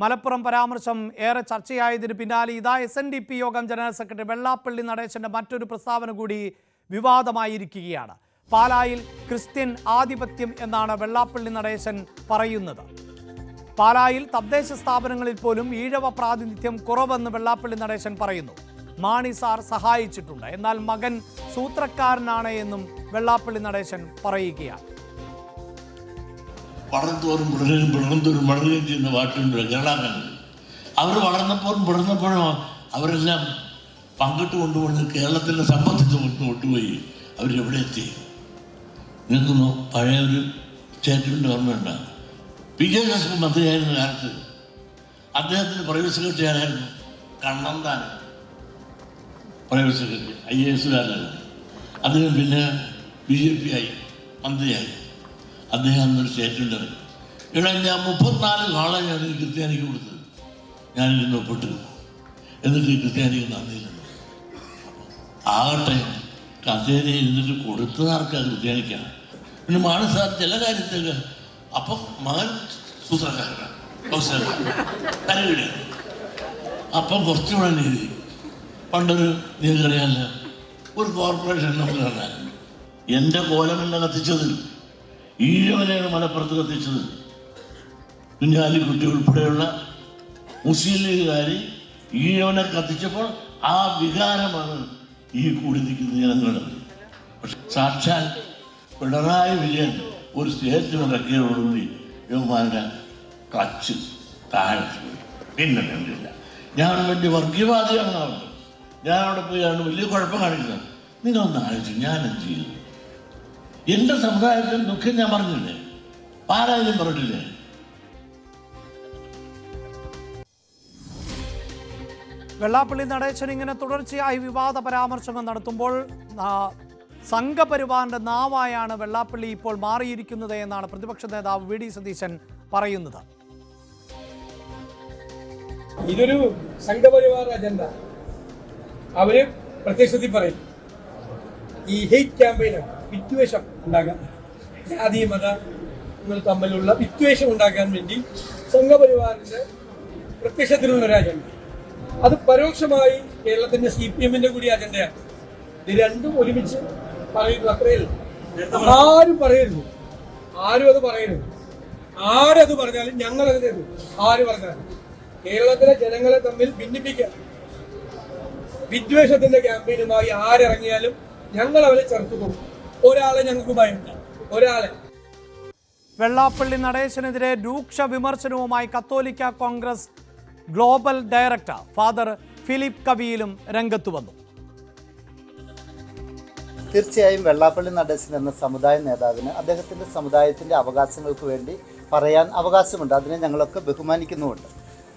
മലപ്പുറം പരാമർശം ഏറെ ചർച്ചയായതിന് പിന്നാലെ ഇതാ SNDP യോഗം ജനറൽ സെക്രട്ടറി വെള്ളാപ്പള്ളി നടേശന്റെ മറ്റൊരു പ്രസ്താവന കൂടി വിവാദമായിരിക്കുകയാണ്. പാലായിൽ ക്രിസ്ത്യൻ ആധിപത്യം എന്നാണ് വെള്ളാപ്പള്ളി നടേശൻ പറയുന്നത്. പാലായിൽ തദ്ദേശ സ്ഥാപനങ്ങളിൽ പോലും ഈഴവ പ്രാതിനിധ്യം കുറവെന്ന് വെള്ളാപ്പള്ളി നടേശൻ പറയുന്നു. മാണി സാർ സഹായിച്ചിട്ടുണ്ട്, എന്നാൽ മകൻ സൂത്രക്കാരനാണ് എന്നും വെള്ളാപ്പള്ളി നടേശൻ പറയുകയാണ്. വളർന്നോറും പിളർന്നോറും വളരുകയും ചെയ്യുന്ന പാട്ടുണ്ട് കേരളാംഗങ്ങൾ. അവർ വളർന്നപ്പോഴും അവരെല്ലാം പങ്കിട്ട് കൊണ്ടുപോകുന്ന കേരളത്തിൻ്റെ സമ്പത്ത് കൊണ്ടുപോയി അവരെവിടെ എത്തി നിൽക്കുന്നു. പഴയ ഒരു സ്റ്റേറ്റ്മെൻറ്റ് ഓർമ്മയുണ്ട്. PJ ജോസഫ് മന്ത്രിയായിരുന്ന കാലത്ത് അദ്ദേഹത്തിന് പ്രൈവറ്റ് സെക്രട്ടറി ആരായിരുന്നു? കണ്ണന്താൻ പ്രൈവറ്റ് സെക്രട്ടറി, IAS-കാരനായിരുന്നു. അദ്ദേഹം പിന്നെ BJP ആയി, മന്ത്രിയായി. അദ്ദേഹം അന്നൊരു സ്റ്റേറ്റ്മെൻ്റ് ഇറങ്ങി, ഞാൻ 34 കാളെ ഞാൻ ഈ ക്രിസ്ത്യാനിക്ക് കൊടുത്തത്, ഞാനിരുന്ന് ഒപ്പിട്ട്, എന്നിട്ട് ഈ ക്രിസ്ത്യാനിക്ക് നന്ദിയില്ല. ആകട്ടെ, കസേരയിൽ ഇരുന്നിട്ട് കൊടുത്തത് ആർക്കാണ്? ക്രിസ്ത്യാനിക്കാണ്. പിന്നെ മാണി സാർ ചില കാര്യത്തേക്ക് അപ്പം മകൻ സൂത്രക്കാരനാണ്, കരവില്ല. അപ്പം കുറച്ചുകൂടെ നീതി. പണ്ടൊരു നീതിക്കറിയാല്ല, ഒരു കോർപ്പറേഷൻ നമുക്ക് തന്നാൽ എൻ്റെ കോലമല്ല കത്തിച്ചത്, ഈഴവനെയാണ് മലപ്പുറത്ത് കത്തിച്ചത്. കുഞ്ഞാലിക്കുട്ടി ഉൾപ്പെടെയുള്ള മുസ്ലിം ലീഗുകാരി ഈഴവനെ കത്തിച്ചപ്പോൾ ആ വികാരമാണ് ഈ കൂടി നിൽക്കുന്ന ജനങ്ങളുടെ. പക്ഷെ സാക്ഷാൽ പിണറായി വിജയൻ ഒരു സ്റ്റേറ്റ്മെന്റ് ഇറക്കിയതോടുകൂടി യുവമാരുടെ ക്ലച്ച് താഴെ പിന്നെ കണ്ടില്ല. ഞാൻ വലിയ വർഗീയവാദിയാണ്, ഞാൻ അവിടെ പോയാണ് വലിയ കുഴപ്പം കാണിക്കുന്നത്. നിങ്ങളൊന്ന് ആലോചിച്ചു, ഞാൻ എന്ത് ചെയ്തു? എന്റെ സമുദായത്തിൽ ദുഃഖം ഞാൻ പറഞ്ഞില്ലേ? ആരായാലും പറഞ്ഞില്ലേ? വെള്ളാപ്പള്ളി നടേശൻ ഇങ്ങനെ തുടർച്ചയായി വിവാദ പരാമർശങ്ങൾ നടത്തുമ്പോൾ സംഘപരിവാറിന്റെ നാവായാണ് വെള്ളാപ്പള്ളി ഇപ്പോൾ മാറിയിരിക്കുന്നത് എന്നാണ് പ്രതിപക്ഷ നേതാവ് VD സതീശൻ പറയുന്നത്. ഇതൊരു സംഘപരിവാർ അജണ്ട. അവര് പ്രത്യക്ഷത്തിൽ പറയും ഈ ഹെയ്റ്റ് ക്യാമ്പയിനാണ്, വിദ്വേഷം ഉണ്ടാക്കാൻ, ജാതി മതങ്ങൾ തമ്മിലുള്ള വിദ്വേഷം ഉണ്ടാക്കാൻ വേണ്ടി സംഘപരിവാറിന്റെ പ്രത്യക്ഷത്തിലുള്ള ഒരു അജണ്ട. അത് പരോക്ഷമായി കേരളത്തിന്റെ CPM-ന്റെ കൂടി അജണ്ടയാണ്. ഇത് രണ്ടും ഒരുമിച്ച് പറയുന്നു, അത്രയല്ല. ആരും പറയരുത്, ആരും അത് പറയരുത്. ആരത് പറഞ്ഞാലും ഞങ്ങൾ അതിനെ ആര് പറഞ്ഞാലും കേരളത്തിലെ ജനങ്ങളെ തമ്മിൽ ഭിന്നിപ്പിക്കാൻ വിദ്വേഷത്തിന്റെ ക്യാമ്പയിനുമായി ആരിറങ്ങിയാലും ഞങ്ങൾ അവരെ ചെറുത്തു കൊടുക്കും. ഒരാളെ ഞങ്ങൾക്ക് ഭയമില്ല, ഒരാളെ. വെള്ളാപ്പള്ളി നടേശനെതിരെ രൂക്ഷ വിമർശനവുമായി കത്തോലിക്ക Congress global director father Philip കവിയിലും രംഗത്തു വന്നു. തീർച്ചയായും വെള്ളാപ്പള്ളി നടേശൻ എന്ന സമുദായ നേതാവിന് അദ്ദേഹത്തിൻ്റെ സമുദായത്തിൻ്റെ അവകാശങ്ങൾക്ക് വേണ്ടി പറയാൻ അവകാശമുണ്ട്, അതിനെ ഞങ്ങളൊക്കെ ബഹുമാനിക്കുന്നുമുണ്ട്.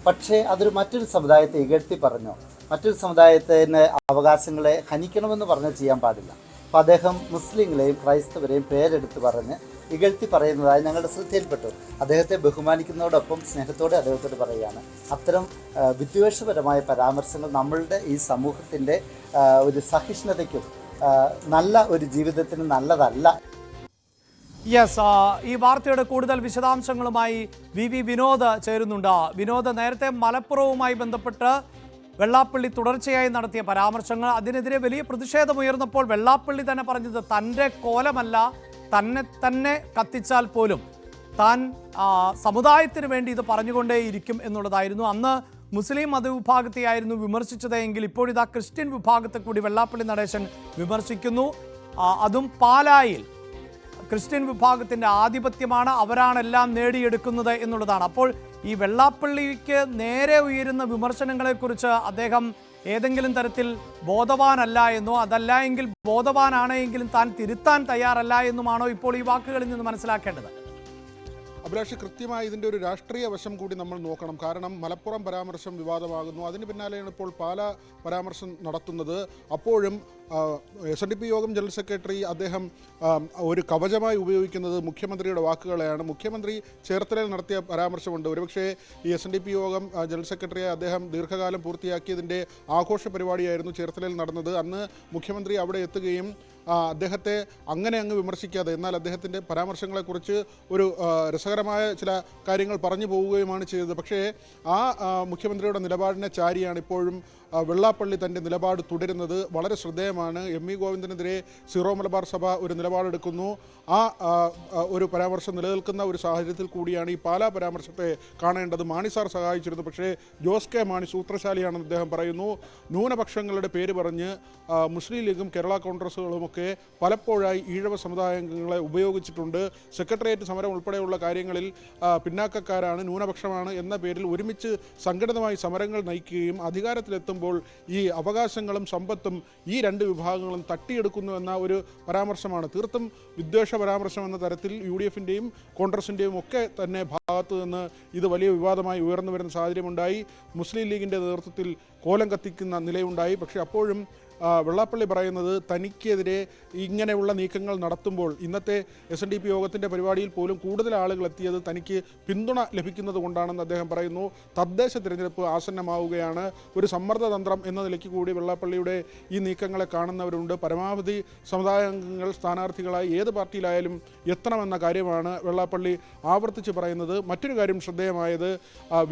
പക്ഷേ അതൊരു മറ്റൊരു സമുദായത്തെ ഇകഴ്ത്തി പറഞ്ഞോ, മറ്റൊരു സമുദായത്തിന് അവകാശങ്ങളെ ഹനിക്കണമെന്ന് പറഞ്ഞ് ചെയ്യാൻ പാടില്ല. അപ്പോൾ അദ്ദേഹം മുസ്ലിങ്ങളെയും ക്രൈസ്തവരെയും പേരെടുത്ത് പറഞ്ഞ് ഇകഴ്ത്തി പറയുന്നതായി ഞങ്ങളുടെ ശ്രദ്ധയിൽപ്പെട്ടു. അദ്ദേഹത്തെ ബഹുമാനിക്കുന്നതോടൊപ്പം സ്നേഹത്തോടെ അദ്ദേഹത്തോട് പറയുകയാണ്, അത്തരം വിദ്വേഷപരമായ പരാമർശങ്ങൾ നമ്മളുടെ ഈ സമൂഹത്തിൻ്റെ ഒരു സഹിഷ്ണുതയ്ക്കും നല്ല ഒരു ജീവിതത്തിന് നല്ലതല്ല. യെസ്, ഈ വാർത്തയുടെ കൂടുതൽ വിശദാംശങ്ങളുമായി VV വിനോദ് ചേരുന്നുണ്ട്. വിനോദ്, നേരത്തെ മലപ്പുറവുമായി ബന്ധപ്പെട്ട് വെള്ളാപ്പള്ളി തുടർച്ചയായി നടത്തിയ പരാമർശങ്ങൾ, അതിനെതിരെ വലിയ പ്രതിഷേധമുയർന്നപ്പോൾ വെള്ളാപ്പള്ളി തന്നെ പറഞ്ഞത് തൻ്റെ കോലമല്ല, തന്നെ കത്തിച്ചാൽ പോലും താൻ സമുദായത്തിന് വേണ്ടി ഇത് പറഞ്ഞുകൊണ്ടേയിരിക്കും എന്നുള്ളതായിരുന്നു. അന്ന് മുസ്ലിം മതവിഭാഗത്തെയായിരുന്നു വിമർശിച്ചത് എങ്കിൽ ഇപ്പോഴിതാ ക്രിസ്ത്യൻ വിഭാഗത്തെ കൂടി വെള്ളാപ്പള്ളി നടേശൻ വിമർശിക്കുന്നു. അതും പാലായിൽ ക്രിസ്ത്യൻ വിഭാഗത്തിൻ്റെ ആധിപത്യമാണ്, അവരാണെല്ലാം നേടിയെടുക്കുന്നത് എന്നുള്ളതാണ്. അപ്പോൾ ഈ വെള്ളാപ്പള്ളിക്ക് നേരെ ഉയരുന്ന വിമർശനങ്ങളെക്കുറിച്ച് അദ്ദേഹം ഏതെങ്കിലും തരത്തിൽ ബോധവാനല്ല എന്നോ, അതല്ല എങ്കിൽ ബോധവാനാണെങ്കിലും താൻ തിരുത്താൻ തയ്യാറല്ല എന്നുമാണോ ഇപ്പോൾ ഈ വാക്കുകളിൽ നിന്ന് മനസ്സിലാക്കേണ്ടത്? അഭിലാഷ്, കൃത്യമായി ഇതിൻ്റെ ഒരു രാഷ്ട്രീയ വശം കൂടി നമ്മൾ നോക്കണം. കാരണം മലപ്പുറം പരാമർശം വിവാദമാകുന്നു, അതിന് പിന്നാലെയാണ് ഇപ്പോൾ പാലാ പരാമർശം നടത്തുന്നത്. അപ്പോഴും SNDP യോഗം ജനറൽ സെക്രട്ടറി അദ്ദേഹം ഒരു കവചമായി ഉപയോഗിക്കുന്നത് മുഖ്യമന്ത്രിയുടെ വാക്കുകളെയാണ്. മുഖ്യമന്ത്രി ചേർത്തലയിൽ നടത്തിയ പരാമർശമുണ്ട്. ഒരുപക്ഷേ ഈ SNDP യോഗം ജനറൽ സെക്രട്ടറിയെ അദ്ദേഹം ദീർഘകാലം പൂർത്തിയാക്കിയതിൻ്റെ ആഘോഷ പരിപാടിയായിരുന്നു ചേർത്തലയിൽ നടന്നത്. അന്ന് മുഖ്യമന്ത്രി അവിടെ എത്തുകയും അദ്ദേഹത്തെ അങ്ങനെ അങ്ങ് വിമർശിക്കാതെ എന്നാൽ അദ്ദേഹത്തിൻ്റെ പരാമർശങ്ങളെക്കുറിച്ച് ഒരു രസകരമായ ചില കാര്യങ്ങൾ പറഞ്ഞു പോവുകയുമാണ് ചെയ്തത്. പക്ഷേ ആ മുഖ്യമന്ത്രിയുടെ നിലപാടിനെ ചാരിയാണ് ഇപ്പോഴും വെള്ളാപ്പള്ളി തൻ്റെ നിലപാട് തുടരുന്നത്. വളരെ ശ്രദ്ധേയമാണ്. എം വി ഗോവിന്ദനെതിരെ സീറോ മലബാർ സഭ ഒരു നിലപാടെടുക്കുന്നു. ആ ഒരു പരാമർശം നിലനിൽക്കുന്ന ഒരു സാഹചര്യത്തിൽ കൂടിയാണ് ഈ പാലാ പരാമർശത്തെ കാണേണ്ടത്. മാണി സാർ സഹായിച്ചിരുന്നു, പക്ഷേ ജോസ് കെ മാണി സൂത്രശാലിയാണെന്ന് അദ്ദേഹം പറയുന്നു. ന്യൂനപക്ഷങ്ങളുടെ പേര് പറഞ്ഞ് മുസ്ലിം ലീഗും കേരള കോൺഗ്രസുകളുമൊക്കെ പലപ്പോഴായി ഈഴവ സമുദായാംഗങ്ങളെ ഉപയോഗിച്ചിട്ടുണ്ട്. സെക്രട്ടേറിയറ്റ് സമരം ഉൾപ്പെടെയുള്ള കാര്യങ്ങളിൽ പിന്നാക്കക്കാരാണ്, ന്യൂനപക്ഷമാണ് എന്ന പേരിൽ ഒരുമിച്ച് സംഘടിതമായി സമരങ്ങൾ നയിക്കുകയും അധികാരത്തിലെത്തുമ്പോൾ ഈ അവകാശങ്ങളും സമ്പത്തും ഈ രണ്ട് വിഭാഗങ്ങളും തട്ടിയെടുക്കുന്നു എന്ന ഒരു പരാമർശമാണ്. തീർത്തും വിദ്വേഷ പരാമർശം എന്ന തരത്തിൽ UDFിൻ്റെയും കോൺഗ്രസിൻ്റെയും ഒക്കെ തന്നെ ഭാഗത്ത് നിന്ന് ഇത് വലിയ വിവാദമായി ഉയർന്നു വരുന്ന സാഹചര്യമുണ്ടായി. മുസ്ലിം ലീഗിൻ്റെ നേതൃത്വത്തിൽ കോലം കത്തിക്കുന്ന നിലയുണ്ടായി. പക്ഷേ അപ്പോഴും വെള്ളാപ്പള്ളി പറയുന്നത് തനിക്കെതിരെ ഇങ്ങനെയുള്ള നീക്കങ്ങൾ നടത്തുമ്പോൾ ഇന്നത്തെ SNDP യോഗത്തിൻ്റെ പരിപാടിയിൽ പോലും കൂടുതൽ ആളുകൾ എത്തിയത് തനിക്ക് പിന്തുണ ലഭിക്കുന്നത് കൊണ്ടാണെന്ന് അദ്ദേഹം പറയുന്നു. തദ്ദേശ തിരഞ്ഞെടുപ്പ് ആസന്നമാവുകയാണ്. ഒരു സമ്മർദ്ദതന്ത്രം എന്ന നിലയ്ക്ക് കൂടി വെള്ളാപ്പള്ളിയുടെ ഈ നീക്കങ്ങളെ കാണുന്നവരുണ്ട്. പരമാവധി സമുദായാംഗങ്ങൾ സ്ഥാനാർത്ഥികളായി ഏത് പാർട്ടിയിലായാലും എത്തണമെന്ന കാര്യമാണ് വെള്ളാപ്പള്ളി ആവർത്തിച്ച് പറയുന്നത്. മറ്റൊരു കാര്യം ശ്രദ്ധേയമായത്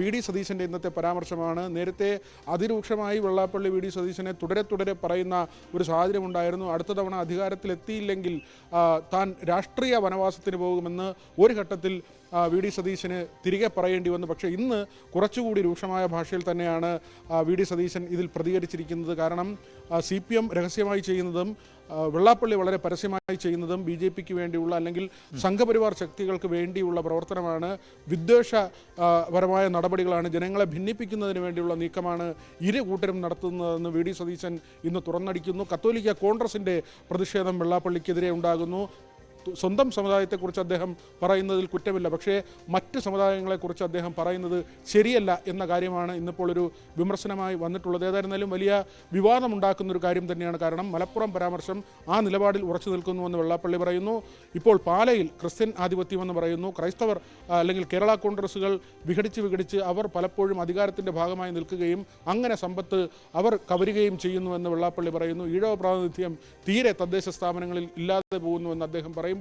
VD സതീശൻ്റെ ഇന്നത്തെ പരാമർശമാണ്. നേരത്തെ അതിരൂക്ഷമായി വെള്ളാപ്പള്ളി VD സതീശനെ തുടരെ പറയുന്ന ഒരു സാഹചര്യമുണ്ടായിരുന്നു. അടുത്ത തവണ അധികാരത്തിലെത്തിയില്ലെങ്കിൽ താൻ രാഷ്ട്രീയ വനവാസത്തിന് പോകുമെന്ന് ഒരു ഘട്ടത്തിൽ VD സതീശന് തിരികെ പറയേണ്ടി വന്നു. പക്ഷേ ഇന്ന് കുറച്ചുകൂടി രൂക്ഷമായ ഭാഷയിൽ തന്നെയാണ് VD സതീശൻ ഇതിൽ പ്രതികരിച്ചിരിക്കുന്നത്. കാരണം CPM രഹസ്യമായി ചെയ്യുന്നതും വെള്ളാപ്പള്ളി വളരെ പരസ്യമായി ചെയ്യുന്നതും BJPക്ക് വേണ്ടിയുള്ള അല്ലെങ്കിൽ സംഘപരിവാർ ശക്തികൾക്ക് വേണ്ടിയുള്ള പ്രവർത്തനമാണ്. വിദ്വേഷപരമായ നടപടികളാണ്, ജനങ്ങളെ ഭിന്നിപ്പിക്കുന്നതിന് വേണ്ടിയുള്ള നീക്കമാണ് ഇരു കൂട്ടരും നടത്തുന്നതെന്ന് VD സതീശൻ ഇന്ന് തുറന്നടിക്കുന്നു. കത്തോലിക്ക കോൺഗ്രസിൻ്റെ പ്രതിഷേധം വെള്ളാപ്പള്ളിക്കെതിരെ ഉണ്ടാകുന്നു. സ്വന്തം സമുദായത്തെക്കുറിച്ച് അദ്ദേഹം പറയുന്നതിൽ കുറ്റമില്ല, പക്ഷേ മറ്റ് സമുദായങ്ങളെക്കുറിച്ച് അദ്ദേഹം പറയുന്നത് ശരിയല്ല എന്ന കാര്യമാണ് ഇന്നിപ്പോൾ ഒരു വിമർശനമായി വന്നിട്ടുള്ളത്. ഏതായിരുന്നാലും വലിയ വിവാദമുണ്ടാക്കുന്നൊരു കാര്യം തന്നെയാണ്. കാരണം മലപ്പുറം പരാമർശം ആ നിലപാടിൽ ഉറച്ചു നിൽക്കുന്നുവെന്ന് വെള്ളാപ്പള്ളി പറയുന്നു. ഇപ്പോൾ പാലയിൽ ക്രിസ്ത്യൻ ആധിപത്യമെന്ന് പറയുന്നു. ക്രൈസ്തവർ അല്ലെങ്കിൽ കേരള കോൺഗ്രസുകൾ വിഘടിച്ച് അവർ പലപ്പോഴും അധികാരത്തിൻ്റെ ഭാഗമായി നിൽക്കുകയും അങ്ങനെ സമ്പത്ത് അവർ കവരുകയും ചെയ്യുന്നുവെന്ന് വെള്ളാപ്പള്ളി പറയുന്നു. ഈഴവ പ്രാതിനിധ്യം തീരെ തദ്ദേശ സ്ഥാപനങ്ങളിൽ ഇല്ലാതെ പോകുന്നുവെന്ന് അദ്ദേഹം പറയുമ്പോൾ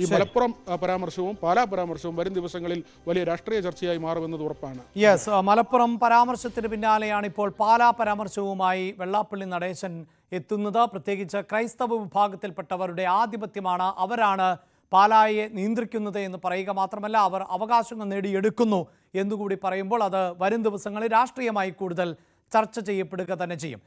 ഈ മലപ്പുറം പരാമർശവും പാലാ പരാമർശവും വരും ദിവസങ്ങളിൽ വലിയ രാഷ്ട്രീയ ചർച്ചയായി മാറുമെന്നത് ഉറപ്പാണ്. മലപ്പുറം പരാമർശത്തിന് പിന്നാലെയാണ് ഇപ്പോൾ പാലാ പരാമർശവുമായി വെള്ളാപ്പള്ളി നടേശൻ എത്തുന്നത്. പ്രത്യേകിച്ച് ക്രൈസ്തവ വിഭാഗത്തിൽപ്പെട്ടവരുടെ ആധിപത്യമാണ്, അവരാണ് പാലായെ നിയന്ത്രിക്കുന്നത് എന്ന് പറയുക മാത്രമല്ല അവർ അവകാശങ്ങൾ നേടിയെടുക്കുന്നു എന്നുകൂടി പറയുമ്പോൾ അത് വരും ദിവസങ്ങളിൽ രാഷ്ട്രീയമായി കൂടുതൽ ചർച്ച ചെയ്യപ്പെടുക തന്നെ ചെയ്യും.